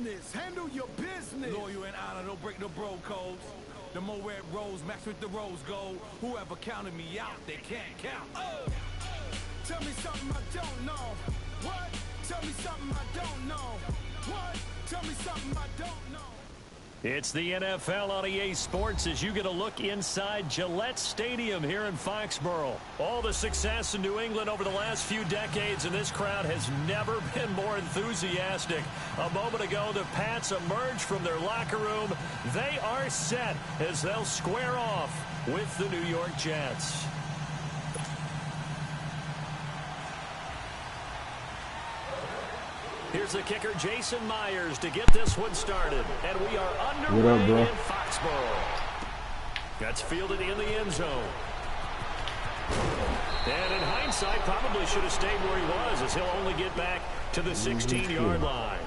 business. Handle your business. Loyal and honor, don't break no bro codes. The more red rose, match with the rose gold. Whoever counted me out, they can't count. Tell me something I don't know. What? Tell me something I don't know. What? Tell me something I don't know. It's the NFL on EA Sports as you get a look inside Gillette Stadium here in Foxborough. All the success in New England over the last few decades, and this crowd has never been more enthusiastic. A moment ago, the Pats emerged from their locker room. They are set as they'll square off with the New York Jets. Here's the kicker, Jason Myers, to get this one started. And we are underway in Foxborough. That's fielded in the end zone. And in hindsight, probably should have stayed where he was, as he'll only get back to the 16-yard line.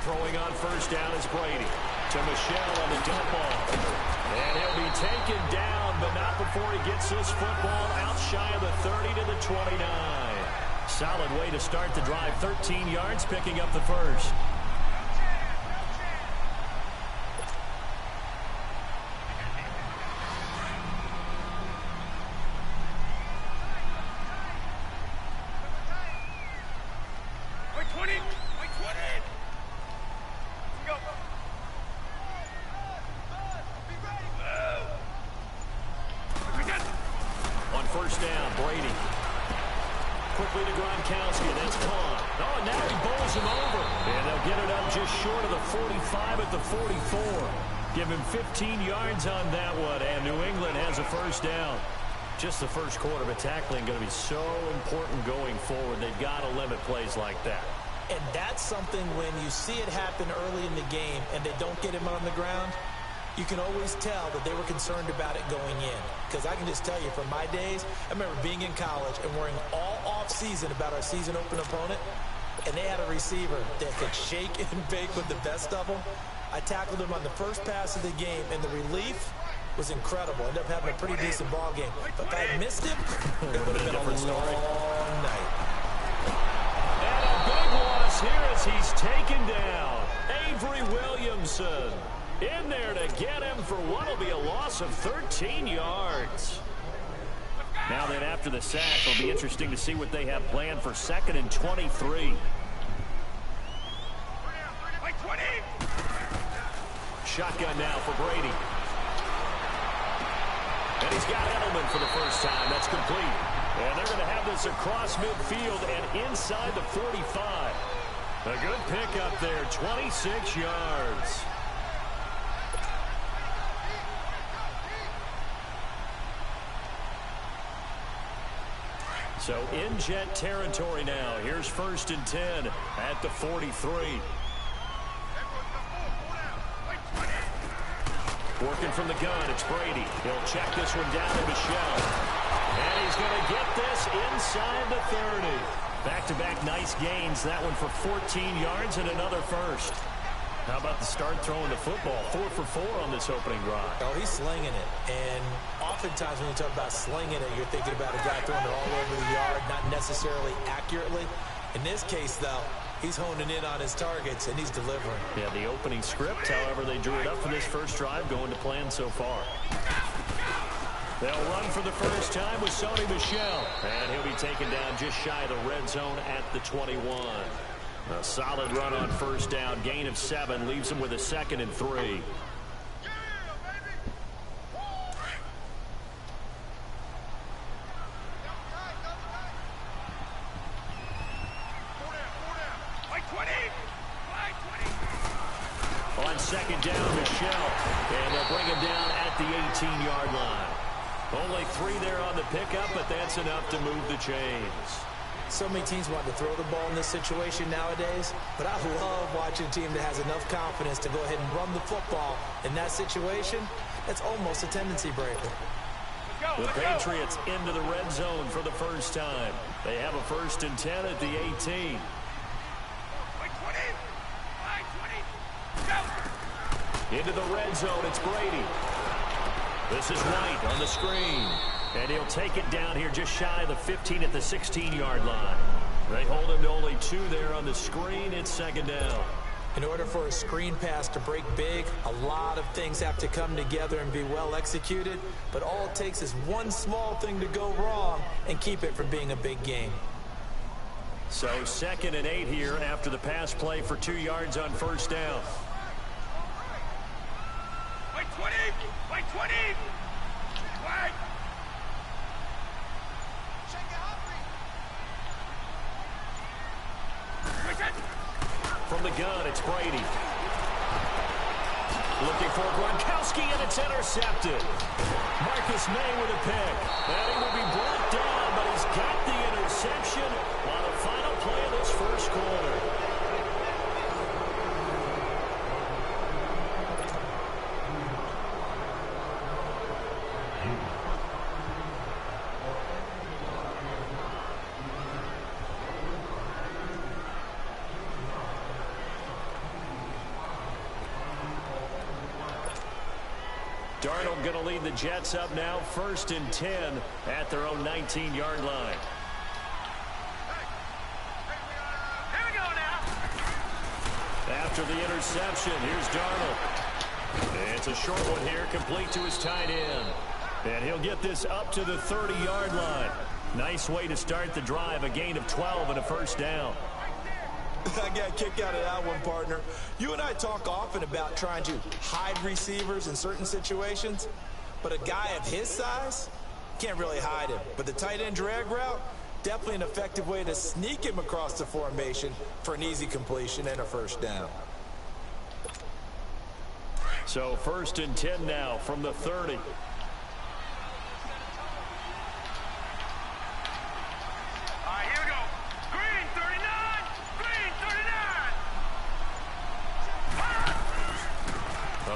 Throwing on first down is Brady. To Michelle on the dump off. And he'll be taken down, but not before he gets this football out shy of the 30 to the 29. Solid way to start the drive. 13 yards, picking up the first. First down, Brady. Quickly to Gronkowski. That's caught. Oh, and now he bowls him over. And they'll get it up just short of the 45 at the 44. Give him 15 yards on that one, and New England has a first down. Just the first quarter, but tackling going to be so important going forward. They've got to limit plays like that. And that's something when you see it happen early in the game and they don't get him on the ground, you can always tell that they were concerned about it going in. Because I can just tell you from my days, I remember being in college and worrying all off-season about our season open opponent, and they had a receiver that could shake and bake with the best of them. I tackled him on the first pass of the game, and the relief was incredible. Ended up having a pretty decent ball game. But if I had missed him, it would have been a long night. And a big loss here as he's taken down. Avery Williamson in there to get him for what will be a loss of 13 yards. Now then, after the sack, it'll be interesting to see what they have planned for 2nd and 23. Shotgun now for Brady. And he's got Edelman for the first time. That's complete. And they're going to have this across midfield and inside the 45. A good pickup there, 26 yards. So in Jet territory now. Here's 1st and 10 at the 43. Working from the gun, it's Brady. He'll check this one down to Michelle. And he's going to get this inside the 30. Back-to-back nice gains. That one for 14 yards and another first. How about the start throwing the football? 4 for 4 on this opening drive. Oh, he's slinging it. And oftentimes when you talk about slinging it, you're thinking about a guy throwing it all over the yard, not necessarily accurately. In this case, though, he's honing in on his targets, and he's delivering. Yeah, the opening script, however, they drew it up for this first drive, going to plan so far. They'll run for the first time with Sony Michel. And he'll be taken down just shy of the red zone at the 21. A solid run on first down. Gain of 7 leaves him with a 2nd and 3. On 2nd down, Michel. And they'll bring him down at the 18-yard line. Only 3 there on the pickup, but that's enough to move the chains. So many teams want to throw the ball in this situation nowadays, but I love watching a team that has enough confidence to go ahead and run the football. In that situation, that's almost a tendency breaker. The Patriots into the red zone for the first time. They have a 1st and 10 at the 18. Into the red zone, it's Brady. This is White on the screen. And he'll take it down here just shy of the 15 at the 16-yard line. They hold him to only 2 there on the screen. It's 2nd down. In order for a screen pass to break big, a lot of things have to come together and be well executed. But all it takes is one small thing to go wrong and keep it from being a big game. So 2nd and 8 here after the pass play for 2 yards on 1st down. Wait 20! Wait 20! Wait! From the gun, it's Brady. Looking for Gronkowski, and it's intercepted. Marcus May with a pick. And he will be brought down, but he's got the interception on the final play of this first quarter. Darnold going to lead the Jets up now, 1st and 10 at their own 19-yard line. Here we go now. After the interception, here's Darnold. It's a short one here, complete to his tight end. And he'll get this up to the 30-yard line. Nice way to start the drive, a gain of 12 and a 1st down. I got a kick out of that one, partner. You and I talk often about trying to hide receivers in certain situations, but a guy of his size can't really hide him. But the tight end drag route, definitely an effective way to sneak him across the formation for an easy completion and a 1st down. So 1st and 10 now from the 30.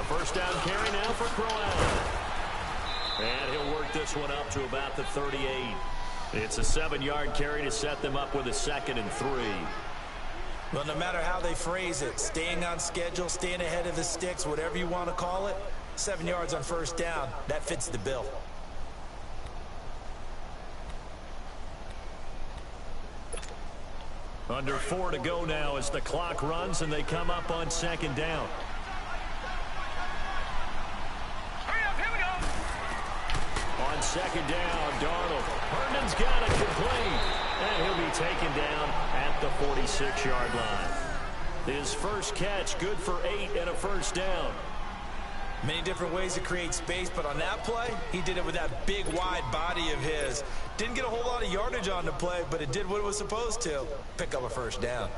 First down carry now for Crowell. And he'll work this one up to about the 38. It's a 7-yard carry to set them up with a 2nd and 3. Well, no matter how they phrase it, staying on schedule, staying ahead of the sticks, whatever you want to call it, 7 yards on 1st down, that fits the bill. Under 4 to go now as the clock runs and they come up on 2nd down. On 2nd down, Darnold. Herndon's got it complete. And he'll be taken down at the 46-yard line. His first catch, good for 8 and a 1st down. Many different ways to create space, but on that play, he did it with that big, wide body of his. Didn't get a whole lot of yardage on the play, but it did what it was supposed to. Pick up a 1st down.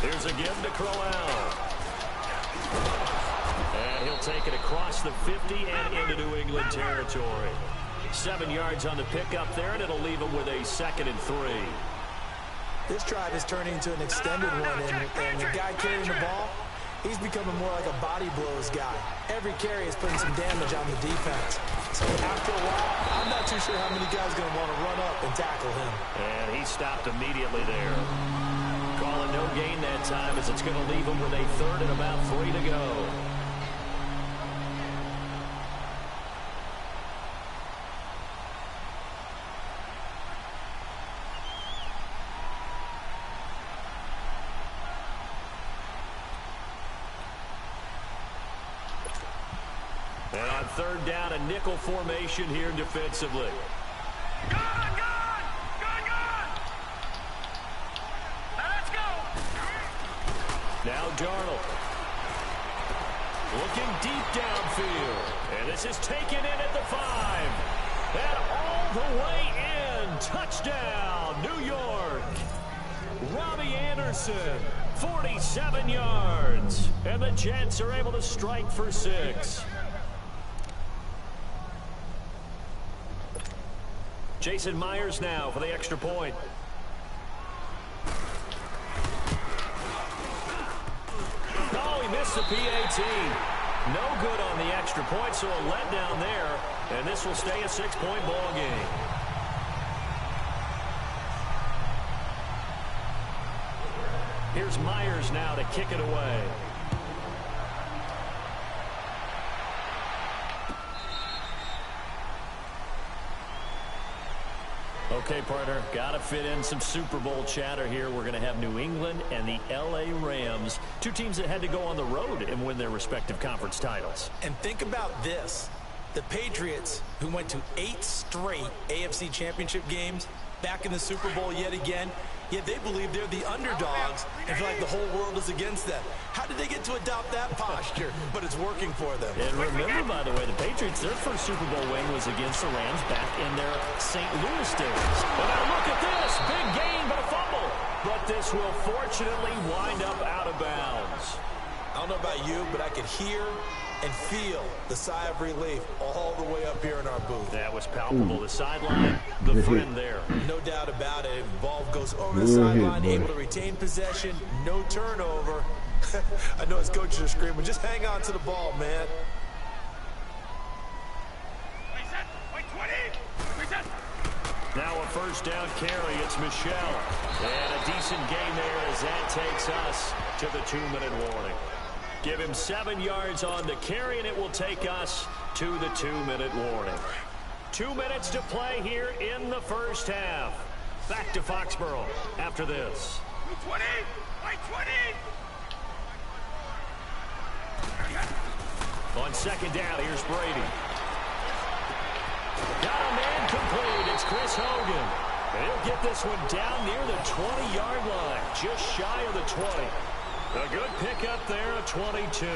Here's a give to Crowell. And he'll take it across the 50 and into New England territory. 7 yards on the pickup there, and it'll leave him with a 2nd and 3. This drive is turning into an extended one, and the guy carrying the ball, he's becoming more like a body blows guy. Every carry is putting some damage on the defense. So after a while, I'm not too sure how many guys are going to want to run up and tackle him. And he stopped immediately there. Calling no gain that time as it's going to leave him with a 3rd and about 3 to go. And on 3rd down, a nickel formation here defensively. Now Darnold. Looking deep downfield. And this is taken in at the 5. And all the way in. Touchdown, New York. Robbie Anderson, 47 yards. And the Jets are able to strike for 6. Jason Myers now for the extra point. Oh, he missed the PAT. No good on the extra point, so a letdown there. And this will stay a 6-point ball game. Here's Myers now to kick it away. Okay, partner, got to fit in some Super Bowl chatter here. We're going to have New England and the L.A. Rams, two teams that had to go on the road and win their respective conference titles. And think about this. The Patriots, who went to 8 straight AFC championship games, back in the Super Bowl yet again, yet they believe they're the underdogs and feel like the whole world is against them. How did they get to adopt that posture? But it's working for them. And remember, by the way, the Patriots, their first Super Bowl win was against the Rams back in their St. Louis days. And now look at this. Big gain, but a fumble. But this will fortunately wind up out of bounds. I don't know about you, but I could hear and feel the sigh of relief all the way up here in our booth. That was palpable. The sideline, the friend there. No doubt about it. Ball goes over the sideline, able to retain possession, no turnover. I know his coaches are screaming, just hang on to the ball, man. Now a first down carry. It's Michelle. And a decent gain there as that takes us to the 2-minute warning. Give him 7 yards on the carry, and it will take us to the 2-minute warning. 2 minutes to play here in the first half. Back to Foxborough after this. 20, 20. On second down, here's Brady. Got a man complete. It's Chris Hogan. And he'll get this one down near the 20-yard line, just shy of the 20. A good pickup there, a 22.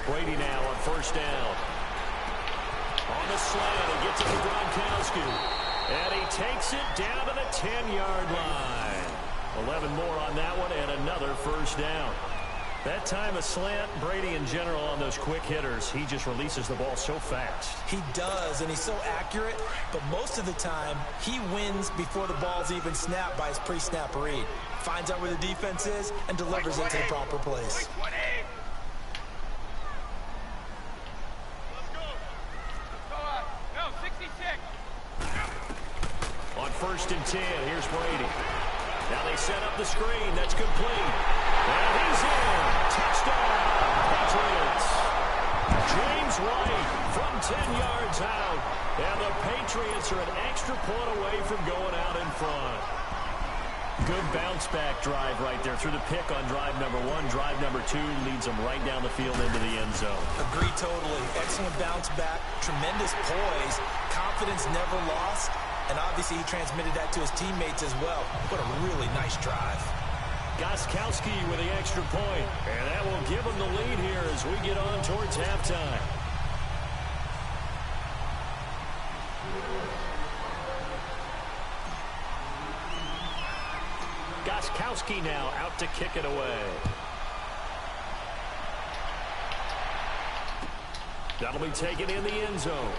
Brady now on first down. On the slant, he gets it to Gronkowski. And he takes it down to the 10-yard line. 11 more on that one, and another first down. That time a slant, Brady in general on those quick hitters, he just releases the ball so fast. He does, and he's so accurate, but most of the time, he wins before the ball's even snapped by his pre-snap read. Finds out where the defense is and delivers it to the proper place. On first and 10, here's Brady. Now they set up the screen. That's complete. And he's in. Touchdown, Patriots. James White from 10 yards out. And the Patriots are an extra point away from going out in front. Good bounce-back drive right there through the pick on drive number 1. Drive number 2 leads them right down the field into the end zone. Agree totally. Excellent bounce back. Tremendous poise. Confidence never lost. And obviously he transmitted that to his teammates as well. What a really nice drive. Gostkowski with the extra point. And that will give him the lead here as we get on towards halftime. Gostkowski now out to kick it away. That'll be taken in the end zone.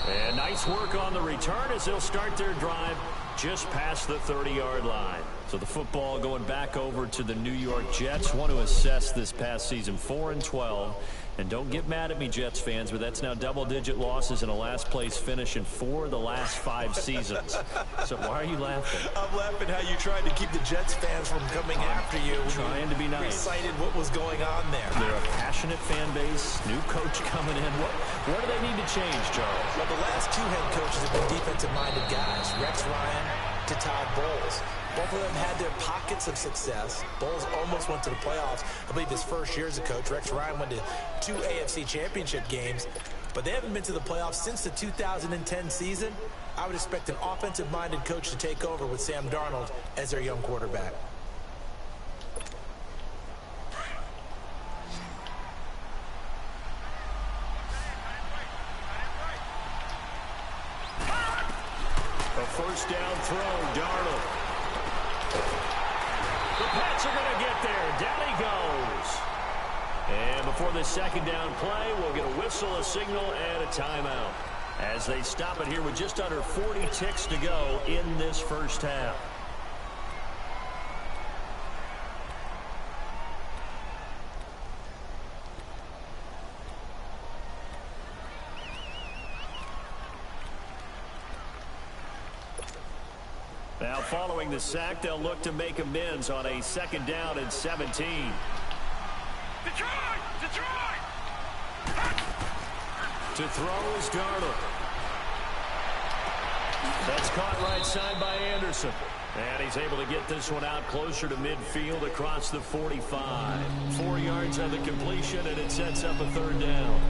And nice work on the return as they'll start their drive just past the 30-yard line. So the football going back over to the New York Jets. Want to assess this past season, 4-12. And don't get mad at me, Jets fans, but that's now double-digit losses and a last-place finish in 4 of the last 5 seasons. So why are you laughing? I'm laughing how you tried to keep the Jets fans from coming after you. Trying to be nice. Recited what was going on there. They're a passionate fan base, new coach coming in. What do they need to change, Charles? Well, the last 2 head coaches have been defensive-minded guys, Rex Ryan to Todd Bowles. Both of them had their pockets of success. Bowles almost went to the playoffs. I believe his first year as a coach. Rex Ryan went to 2 AFC championship games. But they haven't been to the playoffs since the 2010 season. I would expect an offensive-minded coach to take over with Sam Darnold as their young quarterback. A first down throw, Darnold. The Pats are going to get there. Down he goes. And before the second down play, we'll get a whistle, a signal, and a timeout, as they stop it here with just under 40 ticks to go in this first half. Now, following the sack, they'll look to make amends on a second down and 17. Detroit! To throw is Darnold. That's caught right side by Anderson. And he's able to get this one out closer to midfield across the 45. 4 yards on the completion, and it sets up a third down.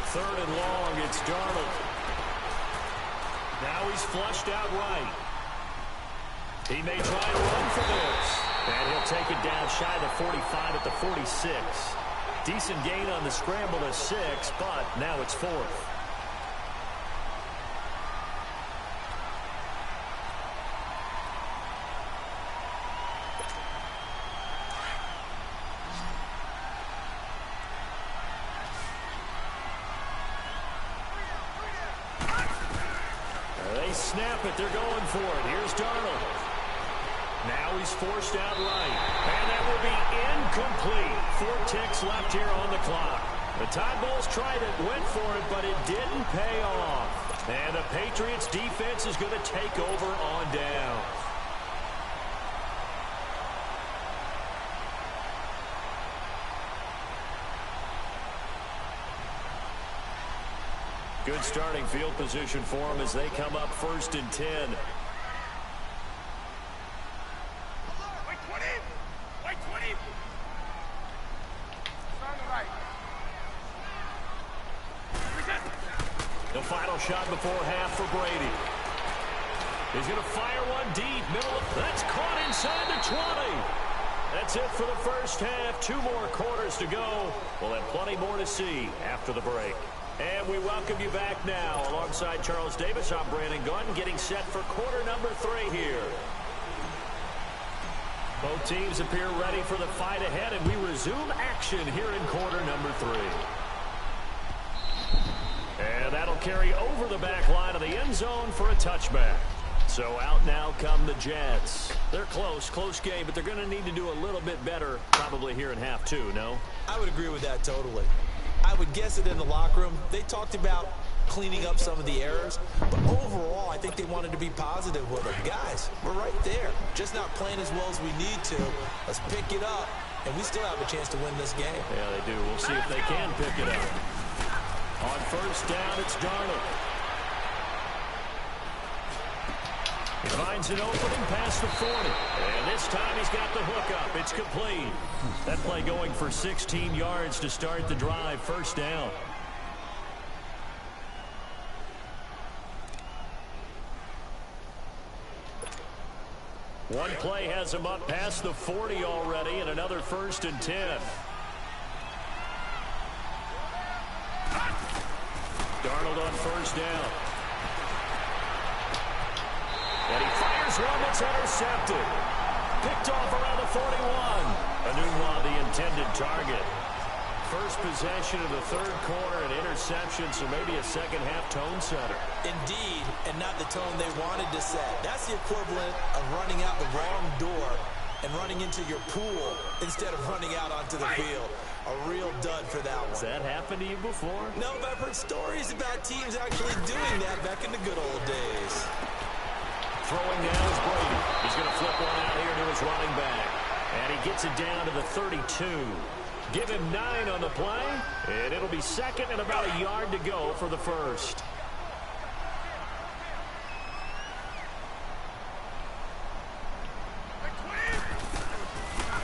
Third and long, it's Darnold. Now he's flushed out right. He may try to run for this. And he'll take it down shy of the 45 at the 46. Decent gain on the scramble to 6, but now it's 4th. They snap it. They're going for it. Here's Darnold. Now he's forced out right. And that will be incomplete. 4 ticks left here on the clock. The Tide Bulls tried it, went for it, but it didn't pay off. And the Patriots defense is going to take over on down. Good starting field position for them as they come up 1st and 10. Wait 20! Wait 20! The final shot before half for Brady. He's going to fire one deep. Middle. That's caught inside the 20. That's it for the first half. 2 more quarters to go. We'll have plenty more to see after the break. And we welcome you back now. Alongside Charles Davis, I'm Brandon Gunn, getting set for quarter number 3 here. Both teams appear ready for the fight ahead, and we resume action here in quarter number 3. And that'll carry over the back line of the end zone for a touchback. So out now come the Jets. They're close game, but they're going to need to do a little bit better probably here in half 2, no? I would agree with that totally. I would guess it in the locker room. They talked about cleaning up some of the errors, but overall, I think they wanted to be positive with them. Guys, we're right there. Just not playing as well as we need to. Let's pick it up, and we still have a chance to win this game. Yeah, they do. We'll see if they can pick it up. On first down, it's Darnold. He finds an opening past the 40. And this time he's got the hook up. It's complete. That play going for 16 yards to start the drive. First down. One play has him up past the 40 already, and another 1st and 10. Darnold on first down. And he fires one that's intercepted. Picked off around the 41. Anunwa, the intended target. First possession of the 3rd quarter, an interception, so maybe a second-half tone setter. Indeed, and not the tone they wanted to set. That's the equivalent of running out the wrong door and running into your pool instead of running out onto the field. A real dud for that one. Has that happened to you before? No, but I've heard stories about teams actually doing that back in the good old days. throwing now is Brady. He's going to flip one out here to his running back. And he gets it down to the 32. Give him 9 on the play, and it'll be second and about a yard to go for the first.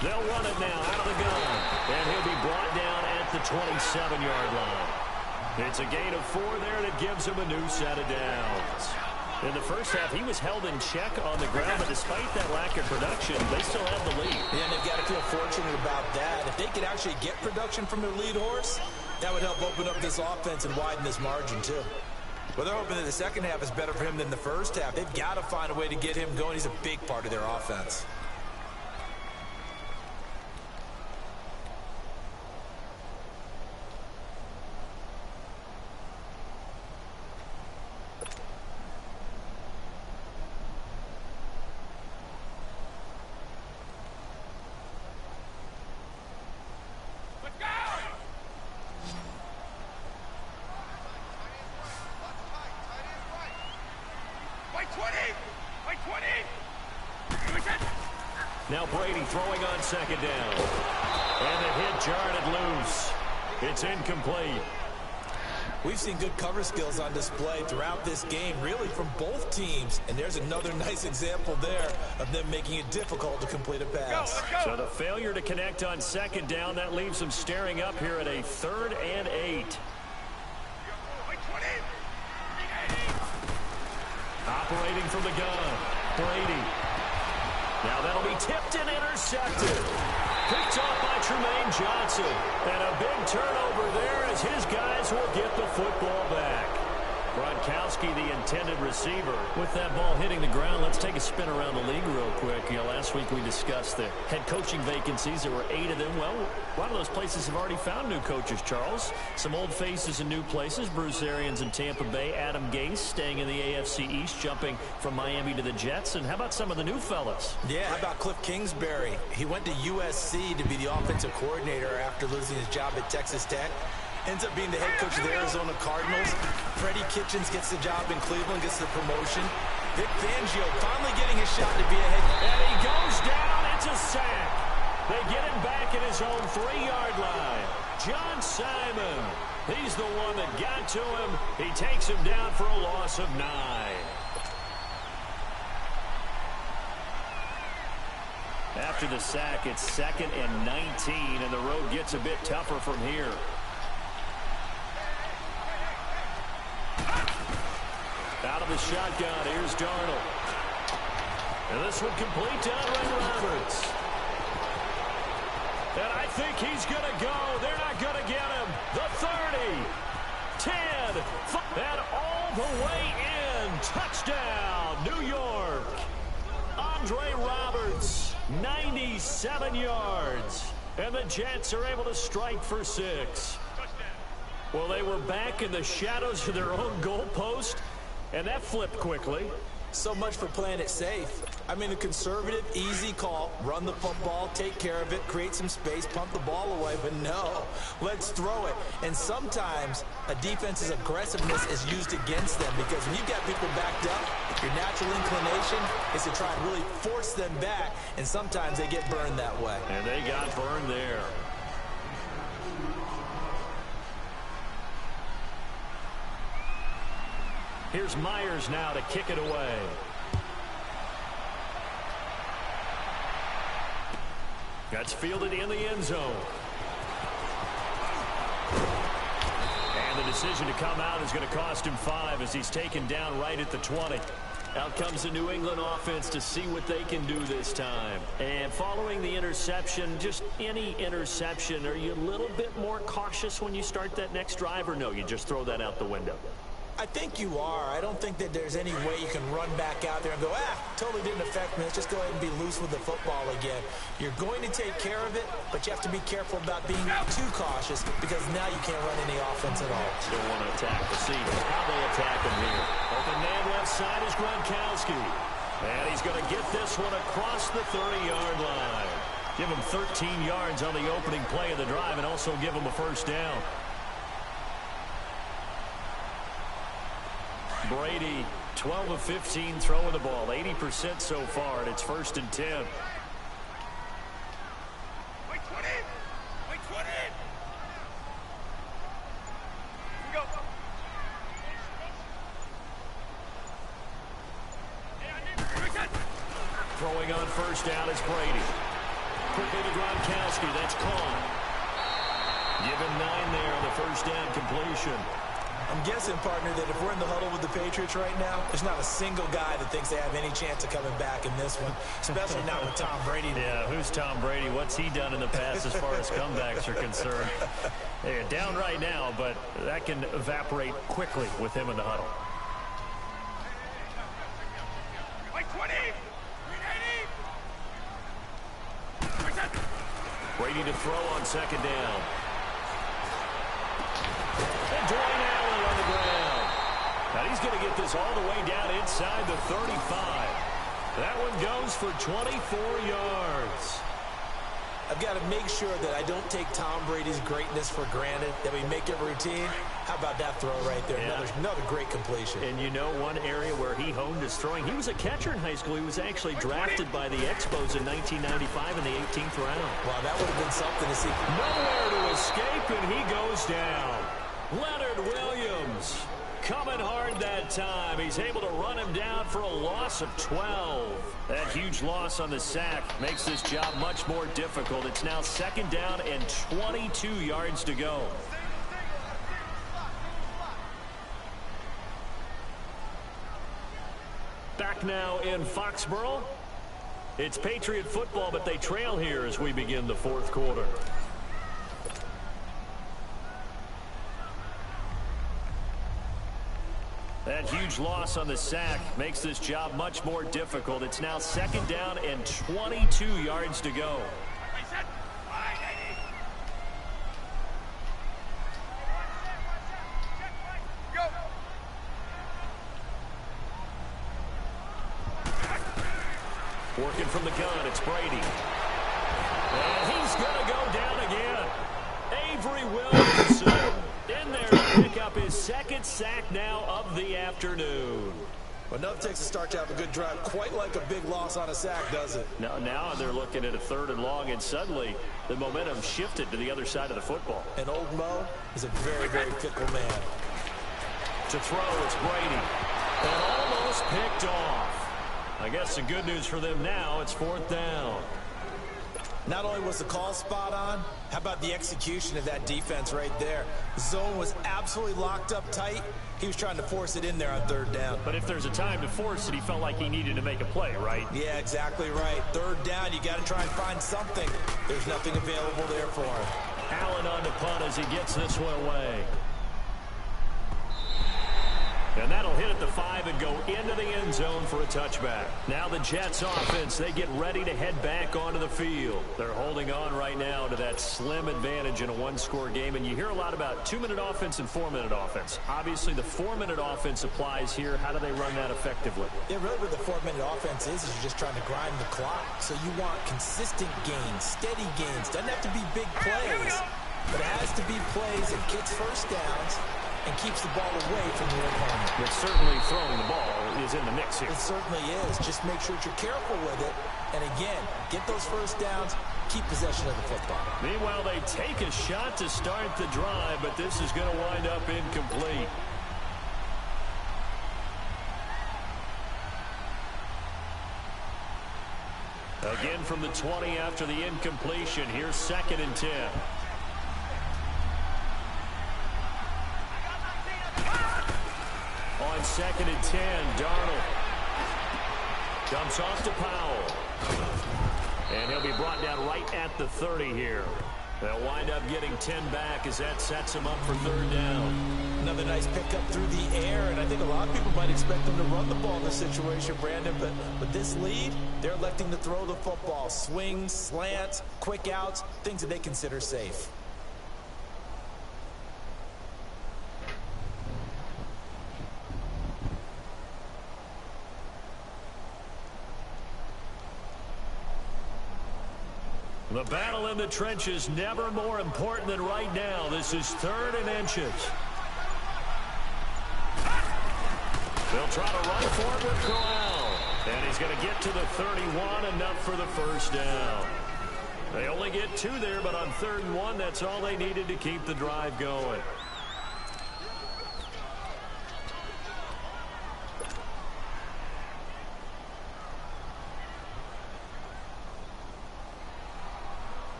They'll run it now out of the gun, and he'll be brought down at the 27-yard line. It's a gain of 4 there, and it gives him a new set of downs. In the first half, he was held in check on the ground, but despite that lack of production, they still have the lead. Yeah, and they've got to feel fortunate about that. If they could actually get production from their lead horse, that would help open up this offense and widen this margin, too. Well, they're hoping that the second half is better for him than the first half. They've got to find a way to get him going. He's a big part of their offense. Now Brady throwing on second down. And the hit jarred it loose. It's incomplete. We've seen good cover skills on display throughout this game, really from both teams. And there's another nice example there of them making it difficult to complete a pass. So the failure to connect on second down, that leaves them staring up here at a 3rd and 8. Operating from the gun, Brady. Now that'll be tipped and intercepted. Picked off by Tremaine Johnson. And a big turnover there as his guys will get the football back. Gronkowski, the intended receiver. With that ball hitting the ground, let's take a spin around the league real quick. You know, last week we discussed the head coaching vacancies. There were 8 of them. Well, a lot of those places have already found new coaches, Charles. Some old faces in new places. Bruce Arians in Tampa Bay. Adam Gase staying in the AFC East, jumping from Miami to the Jets. And how about some of the new fellas? Yeah, how about Cliff Kingsbury? He went to USC to be the offensive coordinator after losing his job at Texas Tech. Ends up being the head coach of the Arizona Cardinals. Freddie Kitchens gets the job in Cleveland, gets the promotion. Vic Fangio finally getting his shot to be a head coach. And he goes down. It's a sack. They get him back at his own 3-yard line. John Simon. He's the one that got to him. He takes him down for a loss of 9. After the sack, it's 2nd and 19, and the road gets a bit tougher from here. Out of the shotgun, here's Darnold. And this one complete to Andre Roberts. And I think he's going to go. They're not going to get him. The 30, 10, and all the way in. Touchdown, New York. Andre Roberts, 97 yards. And the Jets are able to strike for 6. Well, they were back in the shadows of their own goalpost. And that flipped quickly. So much for playing it safe. I mean, a conservative, easy call. Run the football, take care of it, create some space, pump the ball away. But no, let's throw it. And sometimes a defense's aggressiveness is used against them because when you've got people backed up, your natural inclination is to try and really force them back. And sometimes they get burned that way. And they got burned there. Here's Myers now to kick it away. That's fielded in the end zone. And the decision to come out is going to cost him 5 as he's taken down right at the 20. Out comes the New England offense to see what they can do this time. And following the interception, just any interception, are you a little bit more cautious when you start that next drive, or no, you just throw that out the window? I think you are. I don't think that there's any way you can run back out there and go, totally didn't affect me. Let's just go ahead and be loose with the football again. You're going to take care of it, but you have to be careful about being too cautious because now you can't run any offense at all. Still want to attack the seat. How they attack him here. Open man left side is Gronkowski. And he's going to get this one across the 30-yard line. Give him 13 yards on the opening play of the drive and also give him a first down. Brady, 12 of 15 throwing the ball, 80% so far, and it's 1st and 10. Wait 20! Wait 20! Go. Throwing on 1st down is Brady. Quickly to Gronkowski, that's caught. Give him 9 there on the 1st down completion. I'm guessing, partner, that if we're in the huddle with the Patriots right now, there's not a single guy that thinks they have any chance of coming back in this one, especially not with Tom Brady. Yeah, who's Tom Brady? What's he done in the past as far as comebacks are concerned? They're down right now, but that can evaporate quickly with him in the huddle. Wait 20! Brady to throw on 2nd down. And Dwayne Allen on the ground. Now he's going to get this all the way down inside the 35. That one goes for 24 yards. I've got to make sure that I don't take Tom Brady's greatness for granted, that we make it routine. How about that throw right there? Yeah. Another great completion. And you know one area where he honed his throwing, he was a catcher in high school. He was actually drafted by the Expos in 1995 in the 18th round. Wow, that would have been something to see. Nowhere to escape, and he goes down. Leonard Williams coming hard that time. He's able to run him down for a loss of 12. That huge loss on the sack makes this job much more difficult. It's now 2nd down and 22 yards to go. Back now in Foxborough. It's Patriot football, but they trail here as we begin the 4th quarter. That huge loss on the sack makes this job much more difficult. It's now 2nd down and 22 yards to go. Working from the gun, it's Brady. And he's going to go down again. Avery Williamson in there to pick up his 2nd sack now of the afternoon. Well, enough takes to start to have a good drive. Quite like a big loss on a sack, does it? Now they're looking at a 3rd and long, and suddenly the momentum shifted to the other side of the football. And old Mo is a very, very fickle man. To throw, it's Brady. And almost picked off. I guess the good news for them now, it's 4th down. Not only was the call spot on, how about the execution of that defense right there? The zone was absolutely locked up tight. He was trying to force it in there on 3rd down. But if there's a time to force it, he felt like he needed to make a play, right? Yeah, exactly right. 3rd down, you got to try and find something. There's nothing available there for him. Allen on the punt as he gets this one away. And that'll hit at the 5 and go into the end zone for a touchback. Now the Jets offense, they get ready to head back onto the field. They're holding on right now to that slim advantage in a 1-score game. And you hear a lot about 2-minute offense and 4-minute offense. Obviously, the 4-minute offense applies here. How do they run that effectively? Yeah, really what the 4-minute offense is you're just trying to grind the clock. So you want consistent gains, steady gains. Doesn't have to be big plays, but it has to be plays that gets 1st downs and keeps the ball away from your opponent. But certainly throwing the ball is in the mix here. It certainly is. Just make sure that you're careful with it. And again, get those 1st downs, keep possession of the football. Meanwhile, they take a shot to start the drive, but this is going to wind up incomplete. Again from the 20 after the incompletion. Here's 2nd and 10. On 2nd and 10, Darnold dumps off to Powell. And he'll be brought down right at the 30 here. They'll wind up getting 10 back as that sets him up for 3rd down. Another nice pickup through the air, and I think a lot of people might expect them to run the ball in this situation, Brandon, but with this lead, they're electing to throw the football. Swings, slants, quick outs, things that they consider safe. The battle in the trenches never more important than right now. This is 3rd and inches. They'll try to run for it with Corral. And he's going to get to the 31, enough for the first down. They only get 2 there, but on 3rd and 1, that's all they needed to keep the drive going.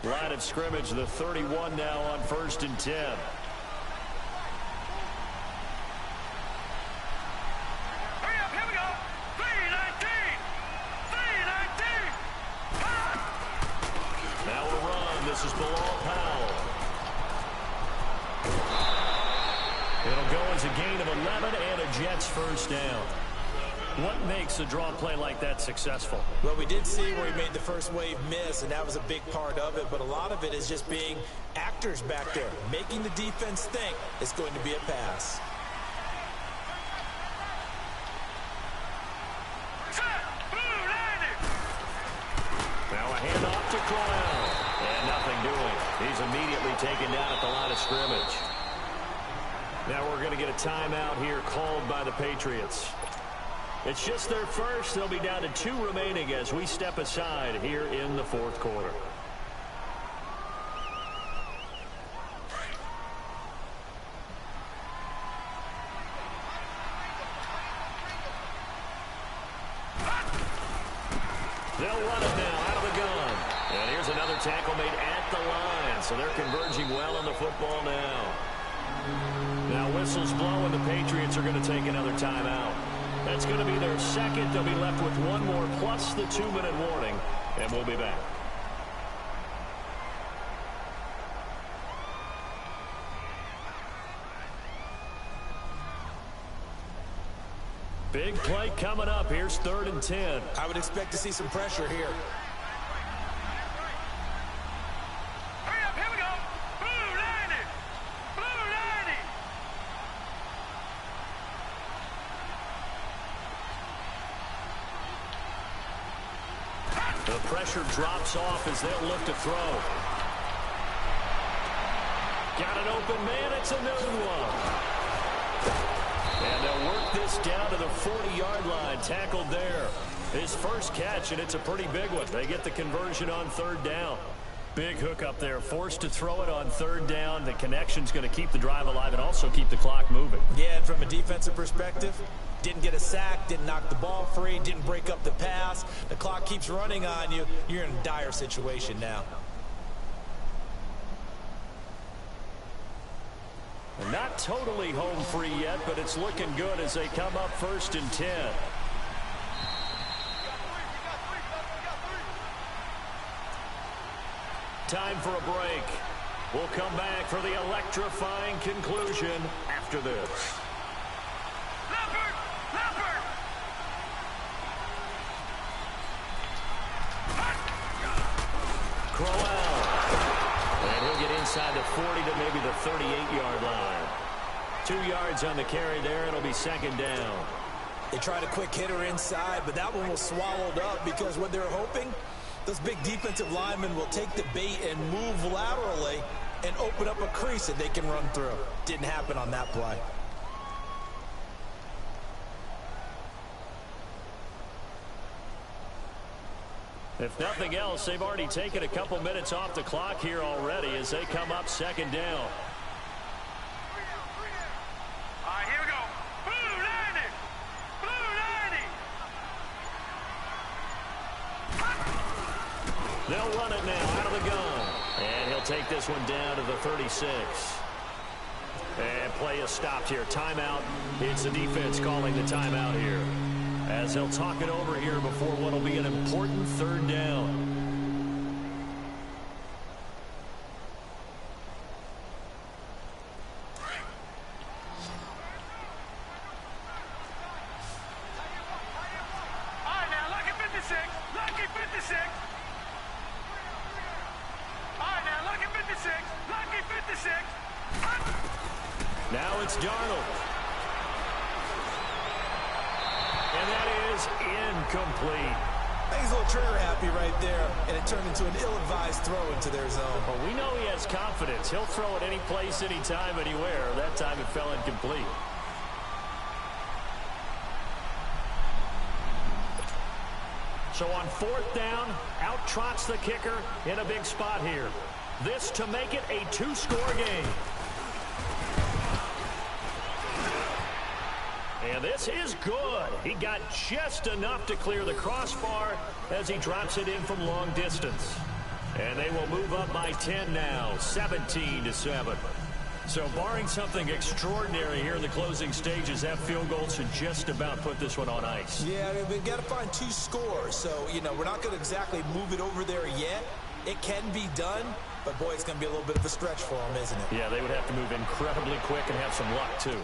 Line of scrimmage, the 31 now on 1st and 10. First down. What makes a draw play like that successful? Well, we did see where he made the first wave miss, and that was a big part of it, but a lot of it is just being actors back there, making the defense think it's going to be a pass. Now a handoff to Corral, and nothing doing. He's immediately taken down at the line of scrimmage. Now we're going to get a timeout here called by the Patriots. It's just their first. They'll be down to 2 remaining as we step aside here in the 4th quarter. They'll run it now out of the gun. And here's another tackle made at the line. So they're converging well on the football now. Now whistles blow and the Patriots are going to take another timeout. That's going to be their second. They'll be left with 1 more plus the 2-minute warning, and we'll be back. Big play coming up. Here's 3rd and 10. I would expect to see some pressure here. The pressure drops off as they'll look to throw. Got an open man. It's a new one. And they'll work this down to the 40-yard line. Tackled there. His first catch, and it's a pretty big one. They get the conversion on 3rd down. Big hook up there. Forced to throw it on 3rd down. The connection's going to keep the drive alive and also keep the clock moving. Yeah, and from a defensive perspective, didn't get a sack, didn't knock the ball free, didn't break up the pass. The clock keeps running on you. You're in a dire situation now. Not totally home free yet, but it's looking good as they come up 1st and 10. Time for a break. We'll come back for the electrifying conclusion after this. Crowell. And he'll get inside the 40 to maybe the 38-yard line. 2 yards on the carry there. It'll be 2nd down. They tried a quick hitter inside, but that one was swallowed up because what they're hoping, those big defensive linemen will take the bait and move laterally and open up a crease that they can run through. Didn't happen on that play. If nothing else, they've already taken a couple minutes off the clock here already as they come up 2nd down. All right, here we go. Blue 90. Blue 90. They'll run it now out of the gun. And he'll take this one down to the 36. And play is stopped here. Timeout. It's the defense calling the timeout here, as they'll talk it over here before what will be an important 3rd down. All right, now, lucky 56. Lucky 56. All right, now, lucky 56. Lucky 56. Now it's Darnold. And that is incomplete. I think he's a little trigger happy right there, and it turned into an ill-advised throw into their zone. Well, we know he has confidence. He'll throw it any place, anytime, anywhere. That time it fell incomplete. So on 4th down, out trots the kicker in a big spot here. This to make it a 2-score game. And this is good. He got just enough to clear the crossbar as he drops it in from long distance. And they will move up by 10 now, 17-7. So barring something extraordinary here in the closing stages, that field goal should just about put this one on ice. Yeah, I mean, we've got to find 2 scores. So, we're not going to exactly move it over there yet. It can be done, but, boy, it's going to be a little bit of a stretch for them, isn't it? Yeah, they would have to move incredibly quick and have some luck, too.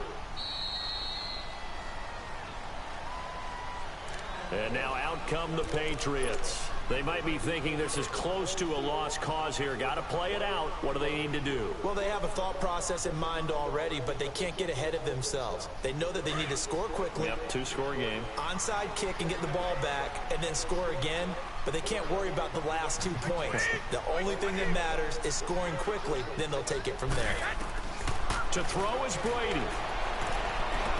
And now out come the Patriots. They might be thinking this is close to a lost cause here. Got to play it out. What do they need to do? Well, they have a thought process in mind already, but they can't get ahead of themselves. They know that they need to score quickly. Yep, 2-score game. Onside kick and get the ball back and then score again, but they can't worry about the last 2 points. The only thing that matters is scoring quickly, then they'll take it from there. To throw is Brady.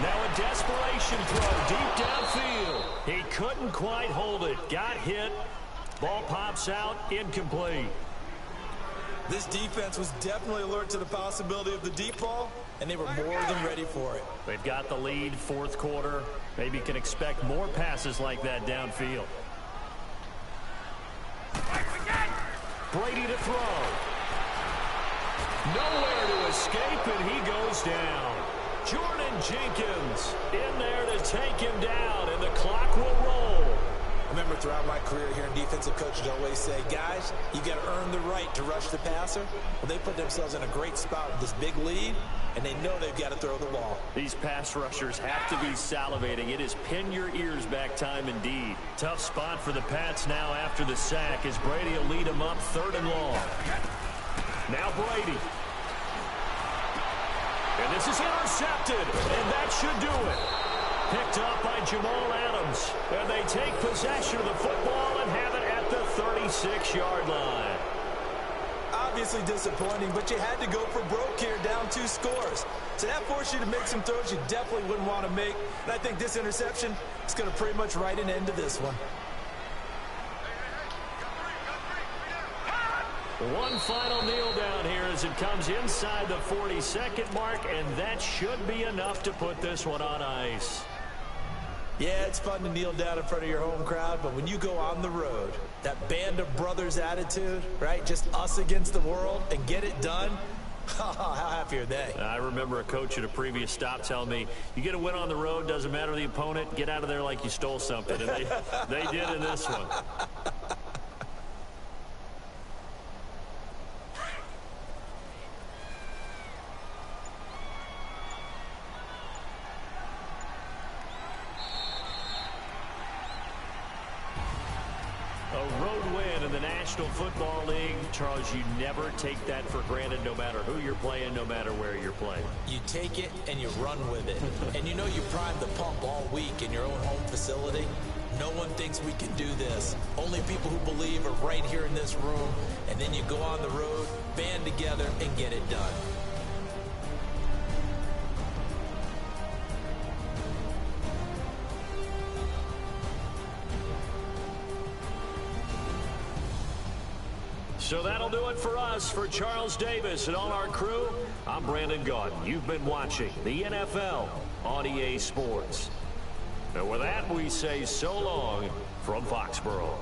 Now a desperation throw deep downfield. He couldn't quite hold it. Got hit. Ball pops out, incomplete. This defense was definitely alert to the possibility of the deep ball, and they were more than ready for it. They've got the lead, 4th quarter. Maybe can expect more passes like that downfield. Brady to throw. Nowhere to escape, and he goes down. Jordan Jenkins in there to take him down, and the clock will roll. I remember throughout my career hearing defensive coaches always say, guys, you got to earn the right to rush the passer. Well, they put themselves in a great spot with this big lead, and they know they've got to throw the ball. These pass rushers have to be salivating. It is pin your ears back time indeed. Tough spot for the Pats now after the sack as Brady will lead them up 3rd and long. Now Brady. And this is intercepted, and that should do it. Picked up by Jamal Adams. And they take possession of the football and have it at the 36-yard line. Obviously disappointing, but you had to go for broke here, down 2 scores. So that forced you to make some throws you definitely wouldn't want to make. And I think this interception is going to pretty much write an end to this one. One final kneel down here as it comes inside the 42nd mark, and that should be enough to put this one on ice. Yeah, it's fun to kneel down in front of your home crowd, but when you go on the road, that band of brothers attitude, right, just us against the world, and get it done, how happy are they? I remember a coach at a previous stop telling me, you get a win on the road, doesn't matter the opponent, get out of there like you stole something. And they did in this one. A road win in the National Football League. Charles, you never take that for granted no matter who you're playing, no matter where you're playing. You take it and you run with it. And you know you primed the pump all week in your own home facility. No one thinks we can do this. Only people who believe are right here in this room. And then you go on the road, band together, and get it done. So that'll do it for us. For Charles Davis and all our crew, I'm Brandon Gaudin. You've been watching the NFL on EA Sports. And with that, we say so long from Foxborough.